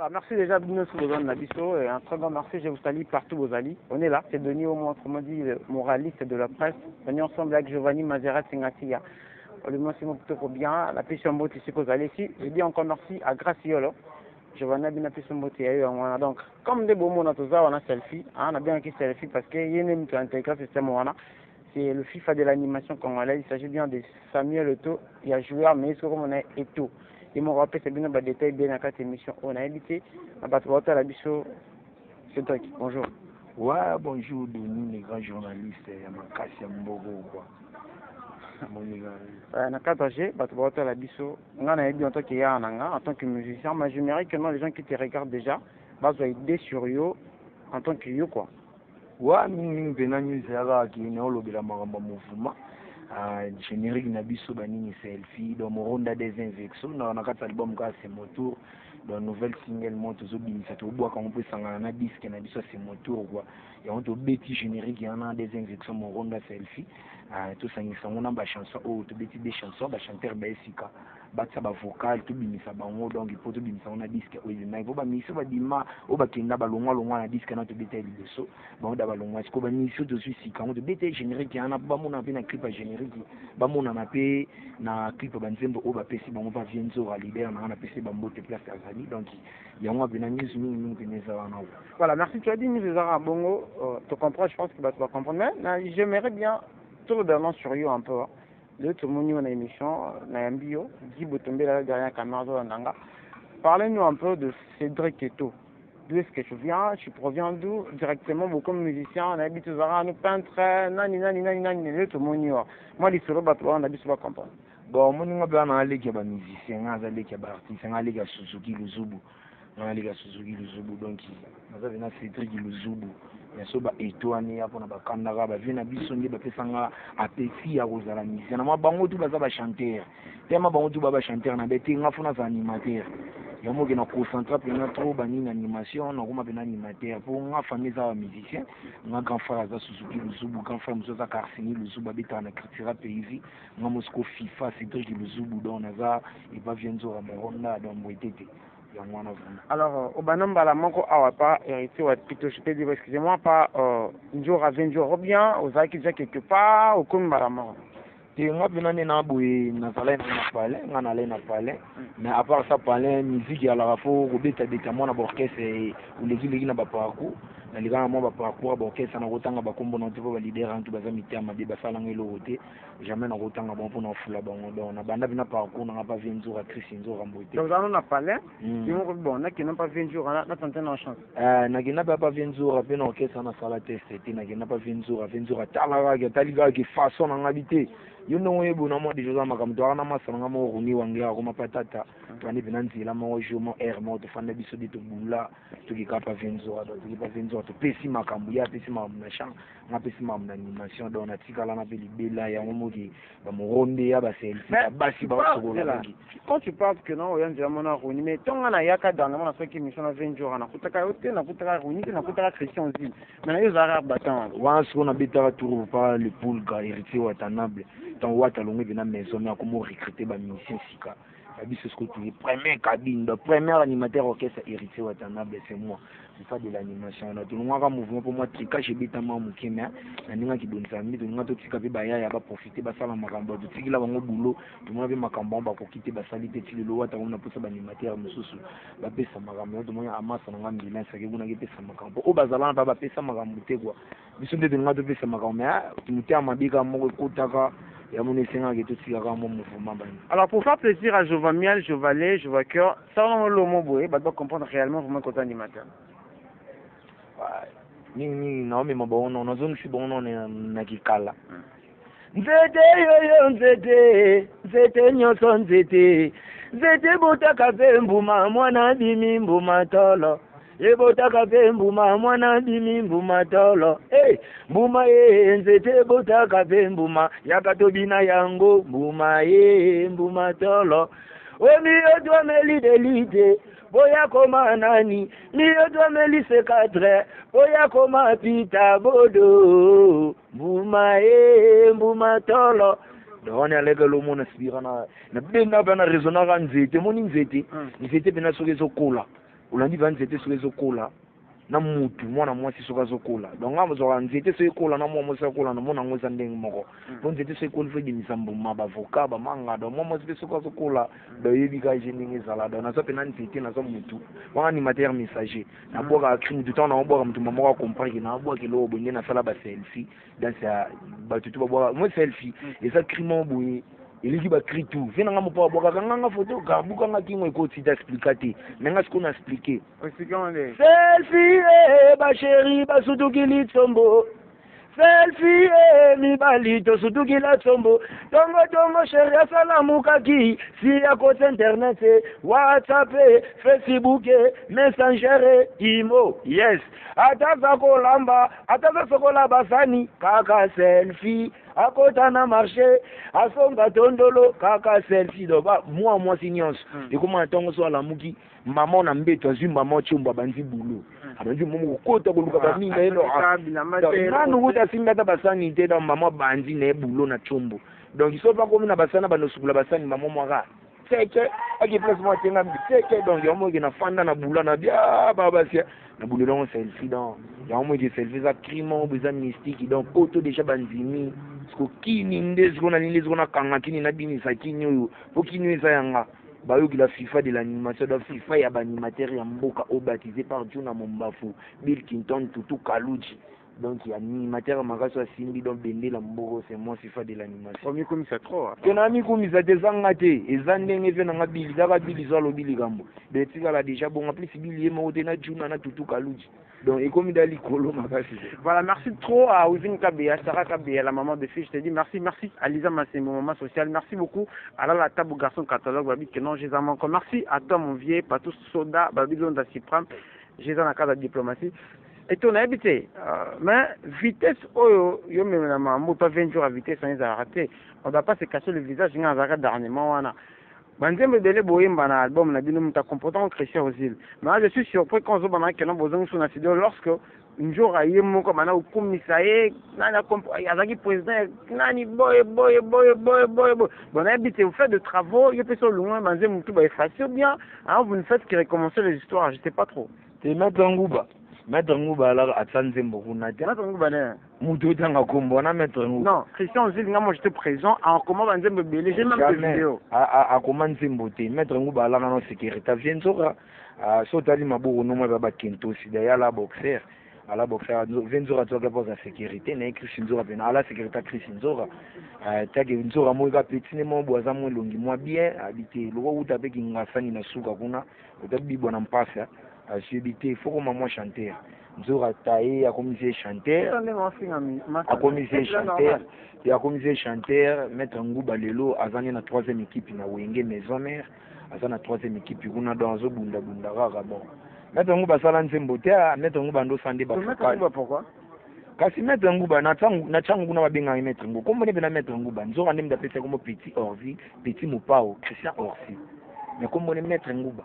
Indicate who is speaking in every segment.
Speaker 1: Voilà, merci déjà Bino Soubozan Nabiso et un très grand merci, je vous salue partout vos alliés. On est là, c'est Denis Omo, autrement dit le moraliste de la presse. On est ensemble avec Giovanni Mazerat Singatia. Le monsieur plutôt bien, la pêche botte ici aux alliés ici. Je dis encore merci à Graciolo. Giovanni a bien appuyé son botte. Donc, comme des beaux mots dans tout ça, on a selfie. On a bien acquis selfie parce qu'il y a une intégré ce système. C'est le FIFA de l'animation congolaise. Il s'agit bien de Samuel Eto'o. Il y a joueur, mais comme on est Eto'o. Et mon rappel, c'est bien un détail bien à cette émission. On a invité à battre la bicho. C'est toi. Bonjour.
Speaker 2: Ouais, bonjour, Denis, les grands journalistes, Makassia Mbogo, quoi.
Speaker 1: Na 4G, battre la bicho. On a dit en tant en tant que musicien, mais je mérite que les gens qui te regardent déjà, bah, soient aidés sur yo en tant que yo, quoi.
Speaker 2: Ouais, nous venons qui est au lobby de la mouvement. Générique Nabiso Banini selfie, dans mon ronda des infections, dans notre album, c'est mon tour. Dans nouvelle single, moi, tout ça, ça te boit quand on peut s'en aller disque, Nabiso, c'est mon tour, quoi. Et on te bêtis générique, il y en a des infections, mon ronda selfie. Tout ça, on a des chansons, tout bêtis des chansons, des chanteurs, Bessica. Batsa ba vocal tout bimisa bango donc il faut tout bimisa on a disque mais faut ba miso ba dima o ba kenda ba longwa na disque na to bete liboso ba da ba longwa ko ba miso to susi quand on bete générique yana ba mona pe na clip générique ba mona na pe na clip ba nzembo o ba pesi bango ba vienzo ra leader na pesi ba mbote place azali donc il y a moi bien news mingi peneza wana.
Speaker 1: Voilà, merci, tu as dit nous à Bongo, tu comprends, je pense que tu vas comprendre mais j'aimerais bien tout le sur you un peu. Le tout le monde a une émission, na bio, Guy Botombe la dernière caméra de Nanga. Parlez-nous un peu de Cédric Eto'o. D'où est-ce que tu viens? Tu proviens d'où? Directement, vous comme musicien, on habite aux Arabes, nous peintres, nani, le tout le monde. Moi, les solo, on habite sur comprendre.
Speaker 2: Bon, moi, nous avons un musicien, un artiste, un Suzuki Luzubu. Suzuki Luzubu, donc, nous avons Cédric Luzubu. Ya soba etwani hapo na bakandaka bavina biso nde bapesanga apeti ya kozala musicien na mabango tu baza ba chanteur tema bango tu ba chanteur na beti ngafuna za animateur ya moke na concentre pena trop banini animation na kuma pena animateur pour nga famille za musicien nga grand frère za Suzuki Luzubu grand frère muso za Karsini Luzubu abita na culture pays nga Moscow FIFA Cédric Luzubu donc za il va vienzo Ronda dans Moitete.
Speaker 1: Alors, au Banamba, la manque à pas hérité, plutôt, je peux dire, excusez-moi, pas un jour à 20 jours, ou bien, aux acquis quelque part, au Kumbalamon.
Speaker 2: Et moi, je suis parlé, mais à part ça, parler musique, il y a la rapport, au bêta d'état, orchestre, ou l'église, n'a pas parcours. Na ligana mo ba parcours ba orchestre na rotanga ba kombo na tuba ba leader en tout ba zamiti amade ba sala ngelo roté jamais na rotanga bon pour na fula bango donc na banda bina parcours na pas 20 jours actrice nzo ramboté
Speaker 1: donc on a parlé ils bon na qui n'ont pas 20 jours na tenter na chance
Speaker 2: na qui n'a pas 20 jours à peine orchestre na sala test et na qui n'a pas 20 jours tala ga taliga qui façon na habité yo no yebo na mo de joza makamto na masanga mo runi wangia ko mapatata tani binanzi la mo jo mo air mo to fanda biso de to bula to ki kapa 20 jours to ki pa 20 jours to pesi makambu ya pesi makambu na chant na pesi makambu na animation donc na tikala na peli bela ya mo ki ba mo ronde ya ba selfie basi ba sokola
Speaker 1: quand tu parles que non oya nzela mona runi mais tonga na yaka dans na soki mission na 20 jours na kutaka yote na kutaka runi na kutaka Christian Zil mais na yo zara batan
Speaker 2: wa so na betara tour pas le pool ga héritier watanable tant wata longue vena maison mais comment recruter ba musicien sika c'est ce que tu es premier cabine le premier animateur orchestre héritier watanable c'est moi je fais de l'animation là tout le monde a mouvement pour moi tricage et bitama mukime na ninga ki donisa mi to ninga to tika pe ba ya ba profiter ba sala makambo to tikila bango boulot tout le monde be makambo ba ko quitter ba salite ti le wata on a posa ba animateur mususu ba pesa makambo to moya amasa na ngambi na sake kuna ke pesa makambo o bazala ba pesa makambo te quoi biso de ninga to pesa makambo tu mutia mabika mo ko taka.
Speaker 1: Alors pour faire plaisir à Jova Miel, Jova Lé, Jova Cœur, ça on le mot boé, bah doit comprendre réellement vraiment côté animateur.
Speaker 2: Non mais bon non zone si bon non na kikala. Nzete yo nzete nyoso nzete botaka pe mbuma mwana bimi mbuma tolo. Ebotaka pe mbuma mwana bimi mbuma tolo mbuma nzete botaka pe mbuma yakatobina yango mbuma mbuma tolo miyo twameli delite boya koma nani miyo twameli sekadre boya koma pita bodo mbuma mbuma tolo donc alega lo mona sibira na bena bana raisonnera nzete moni nzete bena soke sokola olandi ba nzete so ezokola na mutu mwana mwasi soka zokola donc ngamo zo nzete so ekola na mwa mwasi akola na mona ngoza ndenge moko donc nzete so ekola fe dimisa mbuma ba avocat ba manga donc mwa mwasi soka zokola do yebi ka ndenge ezala donc na so pe na nzete na so mutu wana animateur messager na boka crime du temps na boka mutu mama comprendre na boka kilo bonye na sala ba selfie dans ça ba tutu ba boka moi selfie et ça crime boye iliki ba cri tout vena ngamo pa boka nganga photo ka buka ngaki ngo ko tita expliquer mais nga ce qu'on a expliqué selfie ba chérie ba sutukili tsombo selfie mi balito sutukila tsombo tongo chérie asalamu kaki si ya côté internet WhatsApp Facebook Messenger imo yes ataza kolamba ataza sokola basani kaka selfie akota na marché asonga tondolo kaka selfie do ba moi signance et comment tongo so la muki maman na mbeto azwi maman chumba banzi bulu abanzi mumu kota koluka ba minga eno nanu kuta simba ta basani te da maman banzi na bulo na chumbo donc il faut pas comme na basana ba no sukula basani maman mwaka teke aki place moi tenga teke donc yomo ki na fanda na bula na bia baba sia na bulu donc selfie donc yomo ki selfie za crime beza mystique donc auto déjà banzimi ko kini ndezi kona nilezi kona kanga kini na dini sakini oyo po kini eza yanga bayoki la FIFA de l'animation de FIFA ya animateur ya mboka au baptisé par Juna Mombafu Bill Clinton Tutu Kaluji donc il animateur makaso asimbi donc bende la mboko c'est moi FIFA de l'animation
Speaker 1: omi comme ça trop
Speaker 2: kena mi comme ça tezanga te ezandenge ve na ngabili daka bili zo lobili gambo betika la déjà bon plus bili yema odena Juna na Tutu Kaluji donc et comme dali kolo makasi
Speaker 1: voilà merci trop à Ouzine Kabea Sarah Kabea la maman de fille je te dis merci à Lisa Massimo maman sociale merci beaucoup à la table garçon catalogue babi que non j'ai encore merci à toi mon vieux pas tous soda babi londa Cypram j'ai dans la cadre de diplomatie et ton habité mais vitesse oyo yo même na maman pas 20 jours à vitesse sans arrêter on doit pas se cacher le visage dans un dernièrement wana Banzembe dele boyemba na album na bino muta comportant Christian Ozil. Mais je suis surpris quand Zobana que non bozong sur na studio lorsque un jour a yemo comme na commissaire na azaki président nani boy. Bon habité vous faites de travaux, il peut sur loin banzembe mutu ba effacer bien, hein vous ne faites que recommencer les histoires, je sais pas trop.
Speaker 2: C'est Maître Nguba là à Sanzembo kuna.
Speaker 1: Maître Nguba né.
Speaker 2: Mutu tanga kombo na Maître Nguba.
Speaker 1: Non, Christian Ozil moi j'étais présent en comment banzembe belé, j'ai même des vidéos.
Speaker 2: À comment Nzembo te Maître Nguba là na sécurité vient sora. Sotali maboko no mwa ba kento si derrière la boxer. À la boxer Venzora toka pour la sécurité na Christian Nzora pena à la sécurité Christian Nzora. Tagi Nzora mo ga petine mo boza mo longi mo bien habité loko uta pe kinga sani na suka kuna utabi bona mpasa. J'ai habité il faut que maman chanteur. Nzora taé a commencé chanteur. A commencé chanteur. Il a commencé chanteur Maître Nguba lelo azani na troisième équipe na Wenge Maison Mère. Azana troisième équipe kuna dans zo bunda rara bon. Maître Nguba sala Nzembo te Maître Nguba ndo sande ba.
Speaker 1: Maître Nguba pourquoi?
Speaker 2: Kasi Maître Nguba na changu kuna babenga Maître Nguba. Comme on est na Maître Nguba, Nzora ndem da pesa comme petit Orvi, petit Mopao, Christian Orsi. Mais comme on est Maître Nguba.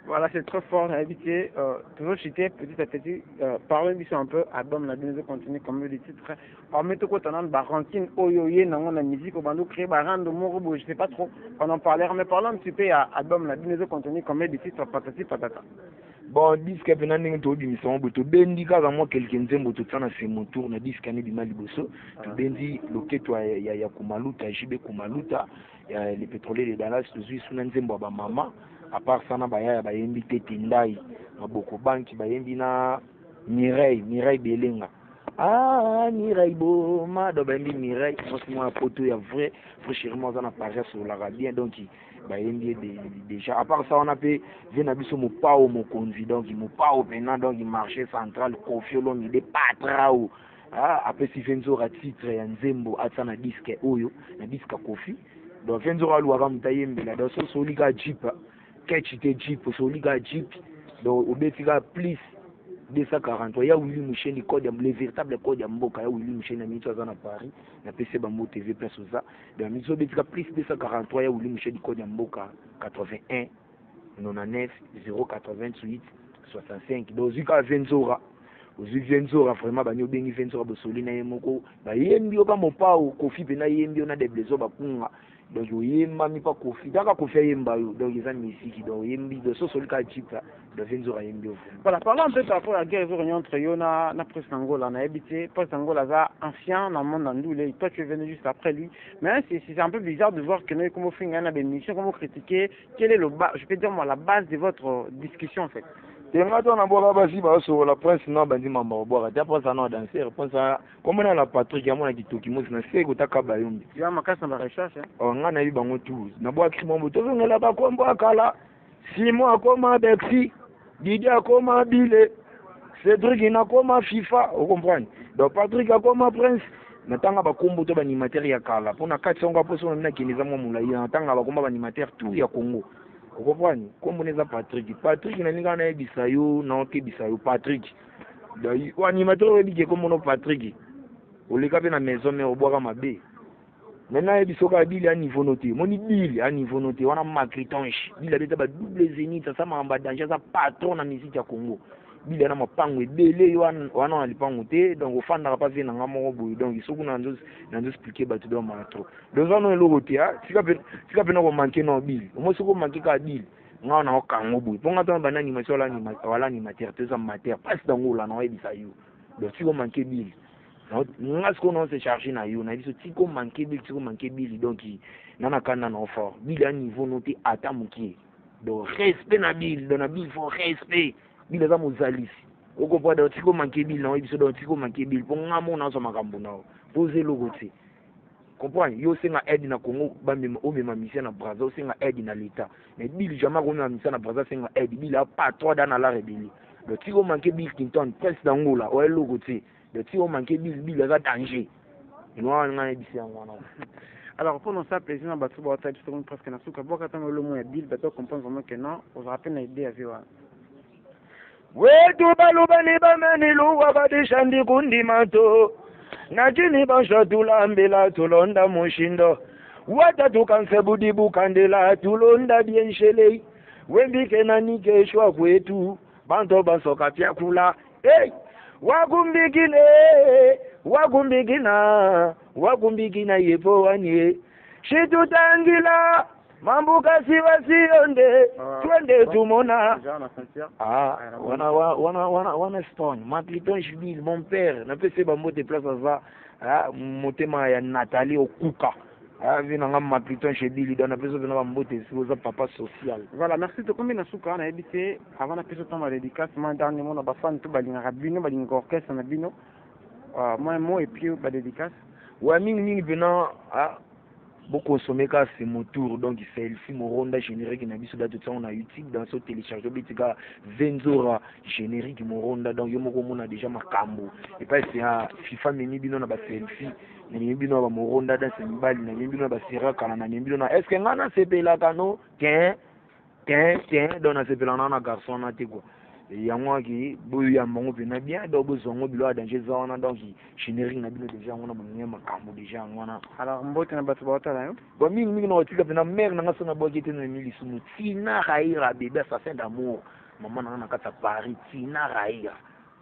Speaker 1: Voilà, c'est trop fort, habitué. Toujours cité petit à petit. Parlons un peu. Album, la dynamique continue comme le titre. En mettant quoi, t'en as Barantine, Oyoye, dans la musique, au bandou, créé Barando, Morobo, je sais pas trop. On en parlera, mais parlons un petit peu à album, la dynamique continue comme le titre, patati patata.
Speaker 2: Bon, disque pe nani to bi misamo boto bendi ka mo quelqu'un nzembo to tsana c'est mon tour na disque ani bi mali boso to bendi loketo ya kumaluta jibe kumaluta ya les pétroliers de Dallas to zui suna nzembo ba mama à part ça na ba ya ba yembi tete ndai maboko banki ba yembi na Mireille Belenga Mireille Boma do ba yembi Mireille franchement photo ya vrai franchement ça na page sur la radio donc bah déjà à part ça on a pu venir biso Mopao mokonzi donc Mopao pendant donc marché central Kofiolo mi de patrao après si Venzora titre ya Nzembo atana disque oyo na disque Kofi donc Venzora luaka mutayembela donc so solika jeep ketchite jeep solika jeep donc obetika plus 243 ya Willy Moucheni code le véritable code ya mboka ya Willy Moucheni na mito azana Paris na PC Bambo TV plus ça donc mito betika plus 243 ya Willy Moucheni code ya mboka 81 99 088 65 donc zika Venzora Venzora vraiment banyo bengi Venzora bosoli na yemoko ba yembi oka Mopao Kofi pena yembi na deblezo bakunga donc oyemba mi pa kofi daka kofi ayemba yo donc eza misiki donc oyembi donc so solika chipa donc venzo ayembi yo.
Speaker 1: Voilà, parlons un peu par rapport à la guerre entre yo na président Angola na habité président Angola za ancien dans le monde ndoulé, toi tu es venu juste après lui, mais c'est un peu bizarre de voir que nous comme finga na bémission comme critiquer, quel est le bas, je peux dire moi la base de votre discussion en fait.
Speaker 2: Tenga to na boka basi ba so la prince na bandi mamba boka ta prince na danser prince comme na la Patrick ya mona kitoki mo na se ko takaba yombi
Speaker 1: ya makasa na recherche
Speaker 2: oh nga na yi bango tous na boka krimo mo to ngela ba kombo akala Simon akoma Bexi Didi akoma Bile Cédric inakoma FIFA vous comprenez donc Patrick akoma prince natanga ba kombo to ba animateur ya kala pona kati songa poso na kineza mo mulai natanga ba komba ba animateur tout ya Congo. Vous comprenez? Comme on est à Patrick. Patrick, il y a un bisayo, non, qui bisayo, Patrick. Ou animateur, il y a comme on Patrick. Au lieu de la maison, mais au bois à ma baie. Maintenant, il y a un bill à niveau noté. Mon bill à niveau noté. On a marqué tonche. Il a des double zénith, ça m'a emballé. Ça patron à musique à Congo. Il y a un pangue belé, on a les pangoté. Donc, au fan n'a pas vu un amour. Donc, il faut qu'on a expliqué tout dans ma trop. Donc, on a le côté. Si vous avez manqué nos billes, moi, si vous manquez qu'à bill, on a un kango. Pour attendre, on a animation, voilà, animateur, tout ça, matière. Pas dans l'eau, là, on a dit ça. Donc, si vous manquez bill, on a ce qu'on a se chargé na yo. On a dit si vous manquez bill, donc, on a un an fort. Bill à niveau noté, à ta mouki. Donc, respect na bill. Dans la bill, il faut respect. Bill za mozalisi okopa da tiko manke bill na biso da tiko manke bill po ngamo na so makambo na poser logo te comprendre yo senga aide na Congo bambe o mema mission na Brazza senga aide na l'état mais bill jamais ko mema mission na Brazza senga aide bill a pas trop dans la rébellion le tiko manke bill Clinton presse d'Angola o logo te le tiko manke bill za danger ino ngana bisi ngwana.
Speaker 1: Alors, pour nous, ça, président Batouba, tu as presque na souka boka tant le mot bill, bateau comprendre vraiment que non, on va rappelle une idée à vivre.
Speaker 2: Wetu balubani bameni luwa badishandi kundi mato Najini basha tulambila tulonda mushindo Wata tukanse budibu kandela tulonda bienshele Wembike na nikeshwa kwetu Banto basoka pyakula Hey! Wagumbikina yepo wanye Shitutangila Mambuka siwa siyonde twende tumona wana Spawn Mapliton Jubil mon père na pese ba mote place za motema ya Nathalie Okuka vina nga Mapliton Jubil dans na pese ba mote za papa social.
Speaker 1: Voilà, merci de combien na suka na habité avant na pese toma dédicace moi dernier mot na ba fan tout balinga rabino balinga orchestre na bino moi mot et puis ba dédicace
Speaker 2: wa mingi bena beaucoup consommé car c'est mon tour donc il fait le film ronda générique na biso date on a YouTube dans ce télécharge bitika Venzora générique mon ronda donc yo moko mona déjà makambo et pas c'est un FIFA meni bino na ba selfie na meni bino ba mon ronda dans ce mbali na meni bino ba sera kana na meni bino na est-ce que ngana sepela kano tiens donc na sepela na garçon na te quoi yango ki boyo ya mongo pe na bien do bozongo bilo a danger za wana donc générique na bino déjà on a bonye makambo déjà ngwana.
Speaker 1: Alors mbote na batu bota là yo
Speaker 2: bon mingi na otika pe na mère na ngaso na bokete na mili sunu tina raira bébé assassin d'amour maman na kata Paris tina raira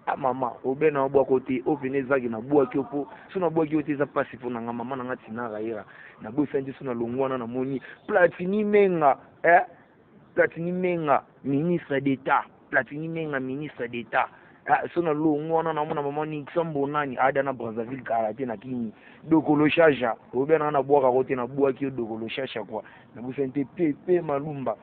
Speaker 2: ah maman obena obwa côté opene zaki na bwa kyopo suna bwa kyote za pasi pour na maman na tina raira na bo sanje suna longwana na moni Platini Menga ministre d'état Platini Menga ministre d'état sona longwana na mona maman Nixon Bonani ada na Brazzaville karate na kini dokolo shasha obena na bwaka kote na bwaki dokolo shasha kwa na busente Pepe Malumba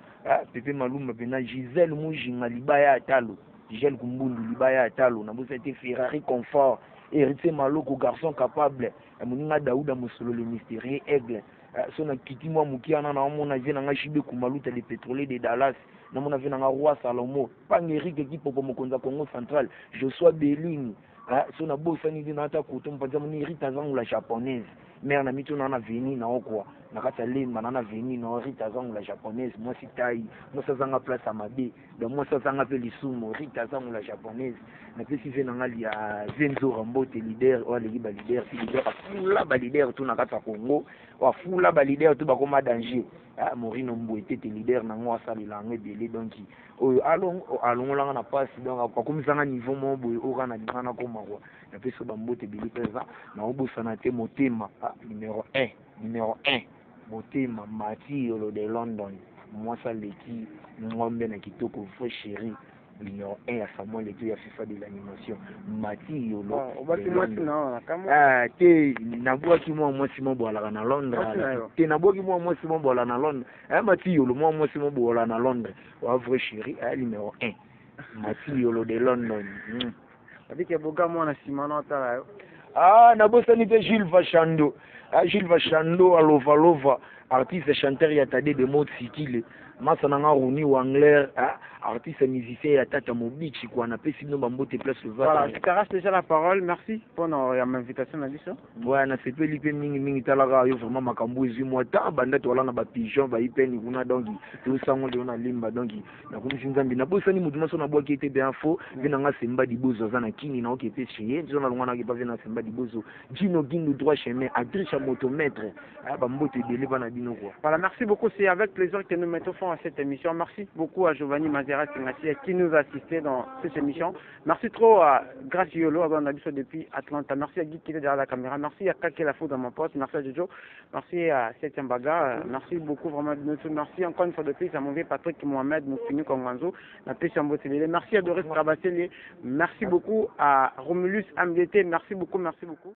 Speaker 2: pena Gisèle Mujinga libaya atalo Gisèle Kumbundu libaya atalo na busente Ferrari Confort héritier Maloko garçon capable moninga Daouda Musolo le mystérieux aigle sona kiti mwa mukiana na mona vena nga shibe kumaluta les pétroliers de Dallas na mona vena nga roi Salomo Pangerique qui popo mokonza Congo central Joshua Belini sona bosani dina ata kuto mpanza moni Rita zangu la japonaise mère na mitu na veni na okwa na kata lemba na veni na Rita zangu la japonaise moi sitai moi sazanga place amabe donc moi sazanga pe lisumo Rita zangu la japonaise na pesi vena nga ya Zenzo Rambote leader o le ba leader si leader fula ba leader tout na kata Congo wa fula ba leader tout ba koma danger Morino Mbouete te leader na ngwa salela ngebele donc oyo alongo langa na passe donc akomisanga niveau mo boye o kana dingana koma kwa na peso ba mbote bili pesa na obosa na te motema numéro 1 motema Mati Yolo de London moi ça leki ngombe na kitoko fo chéri numéro 1 à Samuel Eto'o ya FIFA de l'animation Mati Yolo te nabwaki mwa mwasi mobola na Londres te nabwaki mwa mwasi mobola na Londres Mati Yolo mwa mwasi mobola na Londres wa vrai chéri numéro 1 Mati Yolo de London
Speaker 1: abike boga mwana simana tala
Speaker 2: nabosani pe Jules Vachando alova artiste chanteur ya Tade de mode sikile masa nanga Roni Wangler artiste musicien ya Tata Mobichi kwa na pesi no bambote place le
Speaker 1: voilà je te reste déjà la parole merci pour l'invitation na biso
Speaker 2: na sepeli pe mingi talaka yo vraiment makambo ezwi moi ta banda to wala na ba pigeon ba ipeni kuna donc to sango de na limba donc na kumisi nzambi na bosani mutu maso na boki ete be info vina nga semba dibozo za na kini na oke pe chier nzo na longwana ke pa vina semba dibozo Gino Gindu droit chemin Adricha motomètre bambote bele bana bino quoi.
Speaker 1: Voilà, merci beaucoup, c'est avec plaisir que nous mettons fin à cette émission. Merci beaucoup à Giovanni Mazerat qui nous a assisté dans cette émission. Merci trop à Gracie Yolo, à Bandabiso depuis Atlanta. Merci à Guy qui est derrière la caméra. Merci à Kake Lafou dans mon poste. Merci à Jojo. Merci à Septième Baga. Merci beaucoup vraiment de nous. Merci encore une fois de plus à mon vieux Patrick Mohamed Moufinu Konganzo. Merci à Doris Rabasseli. Merci beaucoup à Romulus MDT. Merci beaucoup, merci beaucoup.